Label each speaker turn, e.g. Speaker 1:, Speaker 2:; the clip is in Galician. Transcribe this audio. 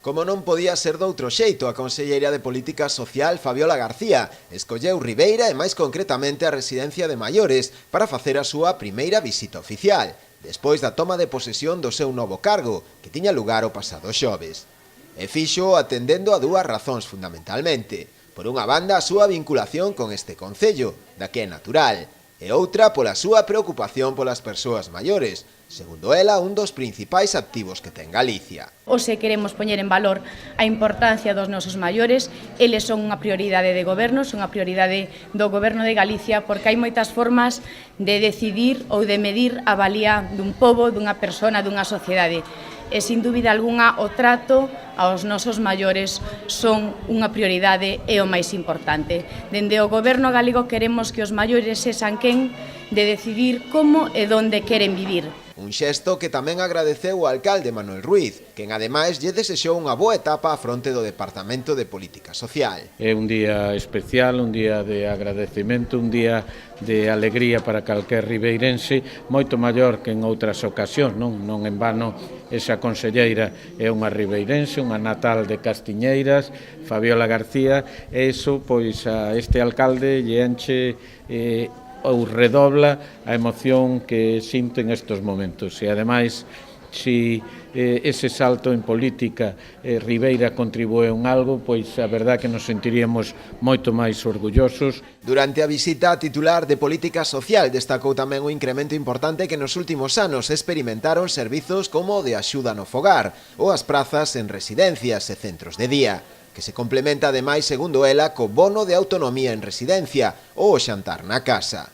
Speaker 1: Como non podía ser doutro xeito, a conselleira de Política Social, Fabiola García, escolleu Ribeira e máis concretamente a residencia de maiores para facer a súa primeira visita oficial, despois da toma de posesión do seu novo cargo, que tiña lugar o pasado xoves. E fixo atendendo a dúas razóns fundamentalmente. Por unha banda, a súa vinculación con este concello, da que é natural, e outra pola súa preocupación polas persoas maiores, segundo ela, un dos principais activos que ten Galicia.
Speaker 2: Hoxe queremos poñer en valor a importancia dos nosos maiores, eles son unha prioridade de goberno, son unha prioridade do goberno de Galicia, porque hai moitas formas de decidir ou de medir a valía dun pobo, dunha persona, dunha sociedade. E, sin dúbida algunha, o trato aos nosos maiores son unha prioridade e o máis importante. Dende o goberno galego queremos que os maiores sexan quen de decidir como e onde queren vivir.
Speaker 1: Un xesto que tamén agradeceu o alcalde Manuel Ruiz, quen ademais lle desexou unha boa etapa á fronte do Departamento de Política Social.
Speaker 3: É un día especial, un día de agradecemento, un día de alegría para calquer ribeirense, moito maior que en outras ocasións, non en vano esa conselleira é unha ribeirense, unha natal de Castiñeiras, Fabiola García, e iso pois a este alcalde lle enche ou redobla a emoción que sinto en estes momentos. E ademais, si ese salto en política Ribeira contribúe en algo, pois a verdade que nos sentiríamos moito máis orgullosos.
Speaker 1: Durante a visita, a titular de Política Social destacou tamén o incremento importante que nos últimos anos experimentaron servizos como o de axuda no fogar ou as prazas en residencias e centros de día, que se complementa ademais, segundo ela, co bono de autonomía en residencia ou o xantar na casa.